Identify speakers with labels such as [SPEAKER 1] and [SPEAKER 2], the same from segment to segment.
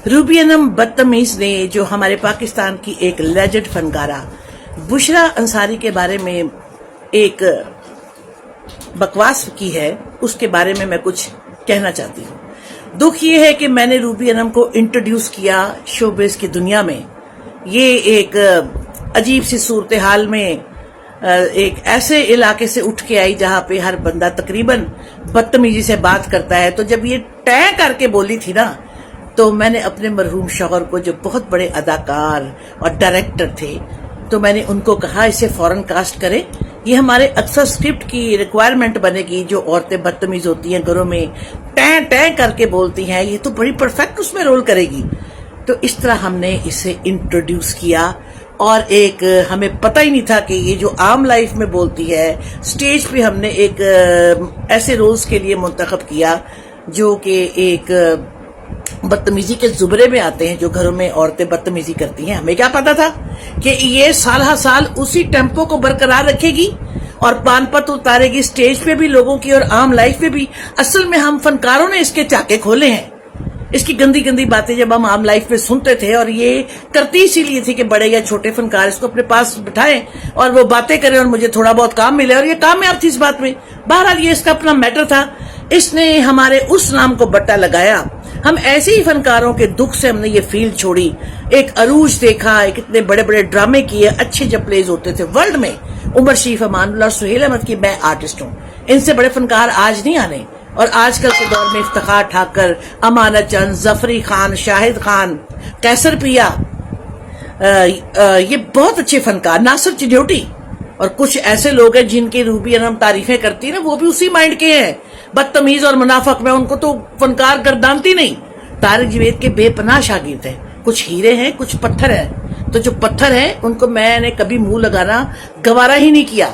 [SPEAKER 1] روبی انم بدتمیز نے جو ہمارے پاکستان کی ایک لیجنڈ فنکارہ بشرا انصاری کے بارے میں ایک بکواس کی ہے، اس کے بارے میں کچھ کہنا چاہتی ہوں۔ دکھ یہ ہے کہ میں نے روبی انم کو انٹروڈیوس کیا شوبز کی دنیا میں۔ یہ ایک عجیب سی صورتحال میں ایک ایسے علاقے سے اٹھ کے آئی جہاں پہ ہر بندہ تقریباً بدتمیزی سے بات کرتا ہے، تو جب یہ طے کر کے بولی تھی نا، تو میں نے اپنے مرحوم شوہر کو، جو بہت بڑے اداکار اور ڈائریکٹر تھے، تو میں نے ان کو کہا اسے فوراً کاسٹ کرے۔ یہ ہمارے اکثر اسکرپٹ کی ریکوائرمنٹ بنے گی، جو عورتیں بدتمیز ہوتی ہیں گھروں میں ٹیں کر کے بولتی ہیں، یہ تو بڑی پرفیکٹ اس میں رول کرے گی۔ تو اس طرح ہم نے اسے انٹروڈیوس کیا، اور ایک ہمیں پتہ ہی نہیں تھا کہ یہ جو عام لائف میں بولتی ہے، سٹیج پہ ہم نے ایک ایسے رولز کے لیے منتخب کیا جو کہ ایک بدتمیزی کے زمرے میں آتے ہیں، جو گھروں میں عورتیں بدتمیزی کرتی ہیں۔ ہمیں کیا پتا تھا کہ یہ سال ہر سال اسی ٹیمپو کو برقرار رکھے گی اور پان پت اتارے گی سٹیج پہ بھی لوگوں کی اور عام لائف میں بھی۔ اصل میں ہم فنکاروں نے اس کے چاکے کھولے ہیں۔ اس کی گندی گندی باتیں جب ہم عام لائف میں سنتے تھے، اور یہ کرتی اسی لیے تھی کہ بڑے یا چھوٹے فنکار اس کو اپنے پاس بٹھائیں اور وہ باتیں کریں اور مجھے تھوڑا بہت کام ملے، اور یہ کامیاب تھی اس بات میں۔ بہرحال یہ اس کا اپنا میٹر تھا۔ اس نے ہمارے اس نام کو بٹا لگایا۔ ہم ایسے ہی فنکاروں کے دکھ سے ہم نے یہ فیلڈ چھوڑی، ایک عروج دیکھا، ایک اتنے بڑے بڑے ڈرامے کیے، اچھے جب پلیز ہوتے تھے ورلڈ میں۔ عمر شریف، امان اللہ، سہیل احمد کی میں آرٹسٹ ہوں، ان سے بڑے فنکار آج نہیں آنے۔ اور آج کل کے دور میں افتخار ٹھاکر، امانت چند، ظفری خان، شاہد خان، قیصر پیا، یہ بہت اچھے فنکار، ناصر چنیوٹی، اور کچھ ایسے لوگ ہیں جن کی روبی انم تعریفیں کرتی ہے نا، وہ بھی اسی مائنڈ کے ہیں، بدتمیز اور منافق۔ میں ان کو تو فنکار گردانتی نہیں۔ طارق جوید کے بے پناہ شاگرد ہیں، کچھ ہیرے ہیں، کچھ پتھر ہیں۔ تو جو پتھر ہیں ان کو میں نے کبھی منہ لگانا گوارا ہی نہیں کیا۔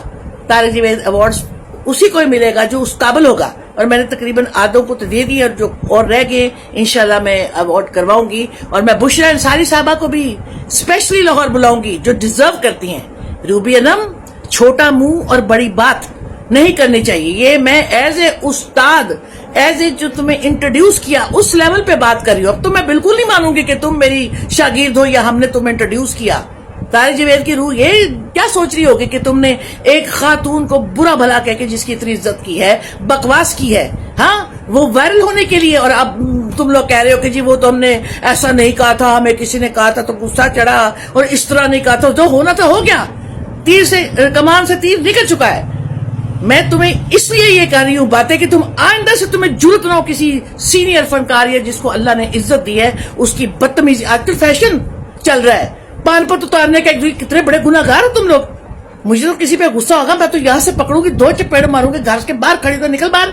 [SPEAKER 1] طارق جوید ایوارڈز اسی کو ہی ملے گا جو اس قابل ہوگا، اور میں نے تقریباً آدھوں کو تو دے دی، اور جو اور رہ گئے انشاءاللہ میں ایوارڈ کرواؤں گی، اور میں بشرا انصاری صاحبہ کو بھی اسپیشلی لاہور بلاؤں گی، جو ڈیزرو کرتی ہیں۔ روبی انم چھوٹا منہ اور بڑی بات نہیں کرنی چاہیے۔ یہ میں ایز اے استاد، ایز اے جو تمہیں انٹروڈیوس کیا اس لیول پہ بات کر رہی ہوں۔ اب تو میں بالکل نہیں مانوں گی کہ تم میری شاگرد ہو یا ہم نے تمہیں انٹروڈیوس کیا۔ طارق جوید کی روح یہ کیا سوچ رہی ہوگی کہ تم نے ایک خاتون کو برا بھلا کہہ کے، جس کی اتنی عزت کی ہے، بکواس کی ہے، ہاں، وہ وائرل ہونے کے لیے، اور اب تم لوگ کہہ رہے ہو کہ جی وہ تو ہم نے ایسا نہیں کہا تھا، ہمیں کسی نے کہا تھا تو غصہ چڑھا، اور اس طرح نہیں کہا تھا، جو ہونا تھا ہو گیا۔ تیر سے، کمان سے تیر نکل چکا ہے۔ میں تمہیں اس لیے یہ کہہ رہی ہوں باتیں کہ تم آئندہ سے تمہیں جرت نہ ہو کسی سینئر فنکار یا جس کو اللہ نے عزت دی ہے اس کی بدتمیزی۔ آج کل فیشن چل رہا ہے پان پر اتارنے کا، کتنے بڑے گناہگار ہو تم لوگ۔ مجھے تو کسی پہ غصہ ہوگا میں تو یہاں سے پکڑوں گی، دو چپیڑ ماروں گی، گھر کے باہر کھڑی تو نکل باہر،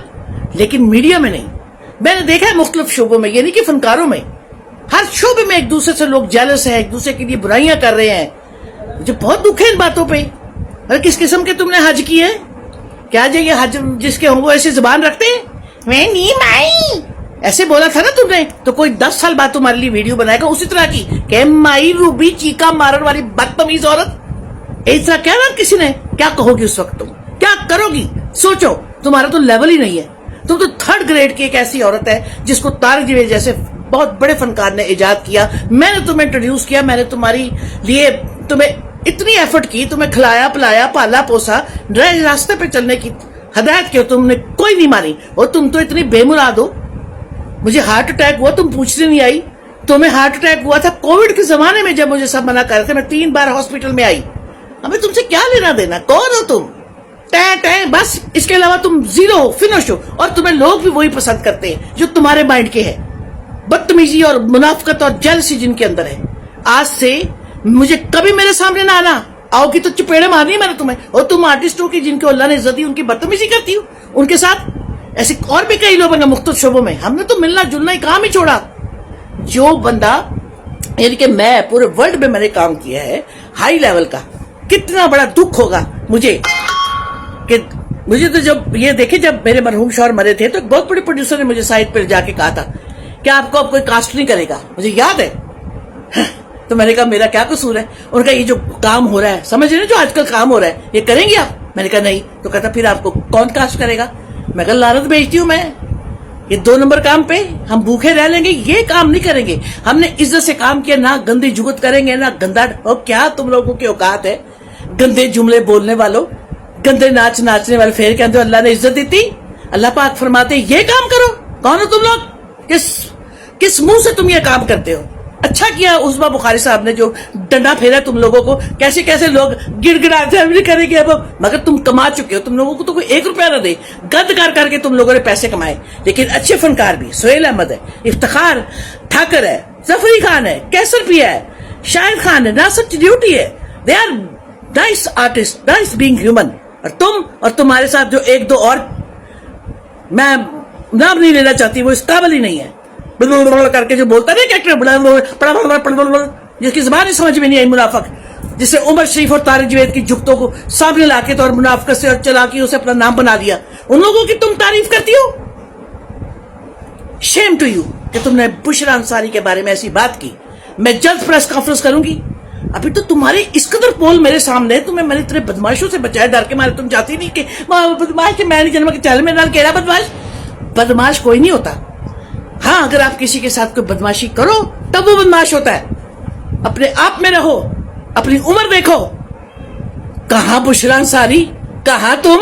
[SPEAKER 1] لیکن میڈیا میں نہیں۔ میں نے دیکھا ہے مختلف شعبوں میں، یہ نہیں کہ فنکاروں میں، ہر شعبے میں ایک دوسرے سے لوگ جیلس ہیں، ایک دوسرے کے لیے برائیاں کر رہے ہیں۔ مجھے بہت دکھ ہے ان باتوں پہ۔ اور کس قسم کے تم نے حج کیے ہیں؟ کیا جی یہ حج جس کے ہوں وہ ایسے زبان رکھتے ہیں؟ میں نہیں مائی ایسے بولا تھا نا تم نے، تو کوئی 10 سال بعد تمہارے لیے ویڈیو بنائے گا اسی طرح کی کہ مائی روبی چیکا مارن والی بدتمیز عورت۔ اس طرح کیا نا کسی نے، کیا کہو گی اس وقت؟ تم کیا کرو گی؟ سوچو، تمہارا تو لیول ہی نہیں ہے۔ تم تو 3rd گریڈ کی ایک ایسی عورت ہے جس کو طارق جوید جیسے بہت بڑے فنکار نے ایجاد کیا۔ میں نے تمہیں انٹروڈیوس کیا، میں نے تمہاری لیے تمہیں اتنی ایفرٹ کی، تمہیں کھلایا پلایا پالا پوسا، راستے پہ چلنے کی ہدایت کی، تم نے کوئی نہیں مانی۔ اور تم تو اتنی بے مراد ہو۔ مجھے ہارٹ اٹیک ہوا، تم پوچھنے نہیں آئی۔ تمہیں ہارٹ اٹیک ہوا تھا کووڈ کے زمانے میں، جب مجھے سب منع کر رہے تھے، میں 3 بار ہاسپٹل میں آئی۔ ہمیں تم سے کیا لینا دینا؟ کون ہو تم؟ ٹیں بس، اس کے علاوہ تم زیرو ہو، فنش ہو، اور تمہیں لوگ بھی وہی پسند کرتے ہیں جو تمہارے مائنڈ کے ہے، بدتمیزی اور منافقت اور جیلسی جن کے اندر ہے۔ آج سے مجھے کبھی میرے سامنے نہ آنا، آؤ کی تو چپیڑے مارنی میں نے تمہیں۔ اور تم آرٹسٹوں کی جن کو اللہ نے عزت دی ان کی بدتمیزی کرتی ہوں ان کے ساتھ۔ ایسے اور بھی کئی لوگ ہیں مختلف شعبوں میں، ہم نے تو ملنا جلنا ہی کام ہی چھوڑا۔ جو بندہ، یعنی کہ میں پورے ورلڈ میں نے کام کیا ہے ہائی لیول کا، کتنا بڑا دکھ ہوگا مجھے کہ مجھے تو جب یہ دیکھے، جب میرے مرحوم شوہر مرے تھے تو ایک بہت بڑے پروڈیوسر نے مجھے سائٹ پر جا کے کہا تھا کہ آپ کو اب کوئی کاسٹ نہیں کرے گا، مجھے یاد ہے۔ تو میں نے کہا میرا کیا قصور ہے؟ ان کا یہ جو کام ہو رہا ہے، سمجھ رہے جو آج کل کام ہو رہا ہے، یہ کریں گے آپ؟ میں نے کہا نہیں۔ تو کہتا پھر آپ کو کون کاسٹ کرے گا؟ میں کہا لعنت بھیجتی ہوں میں، یہ 2 نمبر کام پہ ہم بھوکے رہ لیں گے، یہ کام نہیں کریں گے. ہم نے عزت سے کام کیا، نہ گندی جگت کریں گے، نہ گندا. اور کیا تم لوگوں کی اوقات ہے گندے جملے بولنے والوں، گندے ناچنے والے. پھر کے اندر اللہ نے عزت دی تھی. اللہ پاک فرماتے یہ کام کرو. کون ہو تم لوگ؟ کس منہ سے تم یہ کام کرتے ہو؟ اچھا کیا عثمان بخاری صاحب نے جو ڈنڈا پھیرا تم لوگوں کو. کیسے لوگ گڑ گڑاتے ہم نہیں کریں گے اب، مگر تم کما چکے ہو. تم لوگوں کو تو کوئی 1 روپیہ نہ دے، گد کر کے تم لوگوں نے پیسے کمائے. لیکن اچھے فنکار بھی، سہیل احمد ہے، افتخار ٹھاکر ہے، ظفری خان ہے، کیسر پیا ہے، شاہد خان ہے، ناصر چڈیوٹی ہے. They are nice artist, nice being human. اور تم اور تمہارے ساتھ جو 1-2 اور، میں نام نہیں لینا چاہتی، وہ اس قابل ہی نہیں ہے. کر کے جو بولتا نہیں، جس کی زبان ہی سمجھ میں نہیں آئی. منافق جسے عمر شریف اور طارق جوید کی جگتوں کو سامنے لا کے تو اور منافقت سے اور چلاکی اسے اپنا نام بنا دیا. ان لوگوں کی تم تعریف کرتی ہو. شیم ٹو یو کہ تم نے بشرا انصاری کے بارے میں ایسی بات کی. میں جلد پریس کانفرنس کروں گی. ابھی تو تمہارے اس قدر پول میرے سامنے ہے. تمہیں میں نے اتنے بدماشوں سے بچایا، ڈر کے مارے تم چاہتی نہیں کہ بدماش کے میں نہیں جنم کے چل میں ڈال کے بدماش کوئی نہیں ہوتا. ہاں اگر آپ کسی کے ساتھ کوئی بدماشی کرو تب وہ بدماش ہوتا ہے. اپنے آپ میں رہو، اپنی عمر دیکھو. کہاں بشرا انصاری، کہاں تم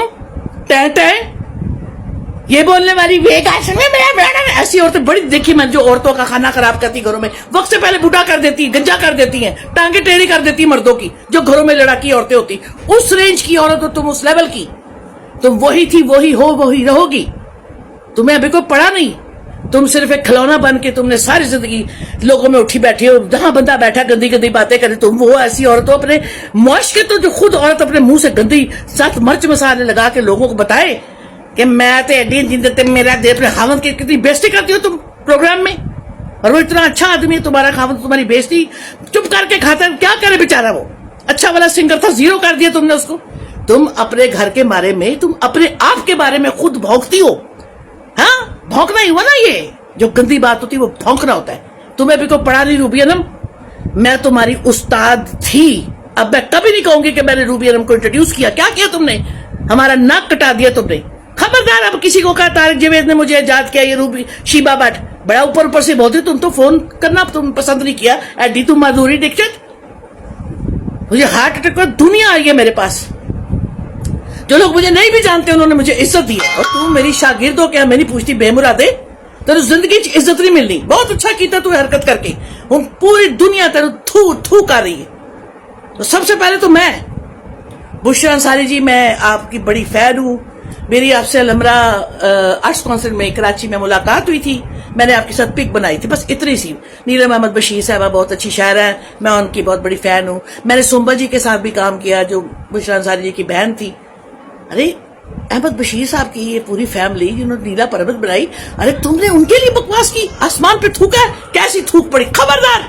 [SPEAKER 1] یہ بولنے والی ایسی عورتیں بڑی دیکھی میں، جو عورتوں کا کھانا خراب کرتی گھروں میں، وقت سے پہلے بوڑھا کر دیتی، گنجا کر دیتی ہیں، ٹانگیں ٹیڑھی کر دیتی مردوں کی، جو گھروں میں لڑاکی عورتیں ہوتی. اس رینج کی عورت ہو تم، اس لیول کی. تم وہی تھی، وہی ہو، وہی رہو گی. تمہیں ابھی کوئی پڑا نہیں. تم صرف ایک کھلونا بن کے تم نے ساری زندگی لوگوں میں اٹھی بیٹھی ہو. جہاں بندہ بیٹھا گندی باتیں کرے. تم وہ ایسی عورت ہو اپنے معاشرے تو، جو خود عورت اپنے منہ سے گندی ساتھ مرچ مسالے لگا کے لوگوں کو بتائے کہ میں تے ایڈی جندتے میرا دے. اپنے خاوند کی کتنی بےزتی کرتی ہو تم پروگرام میں، اور وہ اتنا اچھا آدمی ہے تمہارا خاوند، تمہاری بےزتی چپ کر کے کھاتا ہے. کیا کرے بیچارہ، وہ اچھا والا سنگر تھا، 0 کر دیا تم نے اس کو. تم اپنے گھر کے بارے میں، تم اپنے آپ کے بارے میں خود بھونکتی ہو. ہاں بھونکنا ہی ہوا نا. یہ جو گندی بات ہوتی ہے وہ بھونکنا ہوتا ہے. تمہیں بھی کوئی پڑھا نہیں روبی انم. میں تمہاری استاد تھی. اب میں کبھی نہیں کہوں گی کہ میں نے روبی انم کو انٹروڈیوس کیا. کیا کیا تم نے؟ ہمارا ناک کٹا دیا تم نے. خبردار اب کسی کو کہا طارق جوید نے مجھے ایجاد کیا، یہ روبی شیبا بٹ بڑا اوپر سے بولتے. تم تو فون کرنا تم پسند نہیں کیا. ایڈی تم مادھوری دکشت. مجھے ہارٹ اٹیک پر دنیا آئی ہے میرے پاس. جو لوگ مجھے نہیں بھی جانتے انہوں نے مجھے عزت دی ہے. اور تم میری شاگرد ہو کیا؟ میں نہیں پوچھتی بے مرادے. تیرے زندگی عزت نہیں ملنی. بہت اچھا کیتا تو حرکت کر کے. پوری دنیا تیرے تھو کر رہی ہے. تو سب سے پہلے تو میں بشرا انصاری جی، میں آپ کی بڑی فین ہوں. میری آپ سے الحمرہ آرٹس کونسل میں کراچی میں ملاقات ہوئی تھی. میں نے آپ کے ساتھ پک بنائی تھی، بس اتنی سی. نیلم احمد بشیر صاحبہ بہت اچھی شاعر ہیں، میں ان کی بہت بڑی فین ہوں. میں نے سنبل جی کے ساتھ بھی کام کیا جو بشرا انصاری جی کی بہن تھی. ارے احمد بشیر صاحب کی یہ پوری فیملی جنہوں نے نیلا پربت بنائی، ارے تم نے ان کے لیے بکواس کی، آسمان پہ تھوکا ہے. کیسی تھوک پڑی. خبردار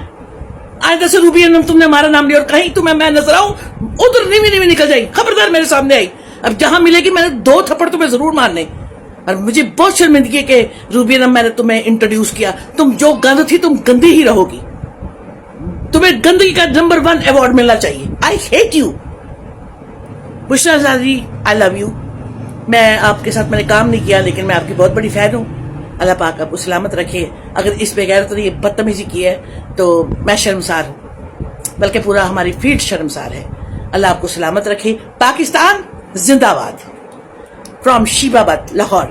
[SPEAKER 1] آئندہ سے روبی انم تم نے ہمارا نام لیا اور کہیں تمہیں میں نظر آؤں ادھر نہیں نکل جائیں. خبردار میرے سامنے آئی. اب جہاں ملے گی میں نے 2 تھپڑ تمہیں ضرور مارنے. اور مجھے بہت شرمندگی ہے کہ روبی انم میں نے تمہیں انٹروڈیوس کیا. تم جو گند تھی تم گندی ہی رہو گی. تمہیں گندگی کا نمبر 1 ایوارڈ ملنا چاہیے. I hate you Bushra Ansari. I love you. میں آپ کے ساتھ میں نے کام نہیں کیا لیکن میں آپ کی بہت بڑی فین ہوں. اللہ پاک آپ کو سلامت رکھے. اگر اس بے غیرت نے یہ بدتمیزی کی ہے تو میں شرمسار ہوں، بلکہ پورا ہماری فیلڈ شرمسار ہے. اللہ آپ کو سلامت رکھے. پاکستان زندہ باد. From Sheeba but Lahore.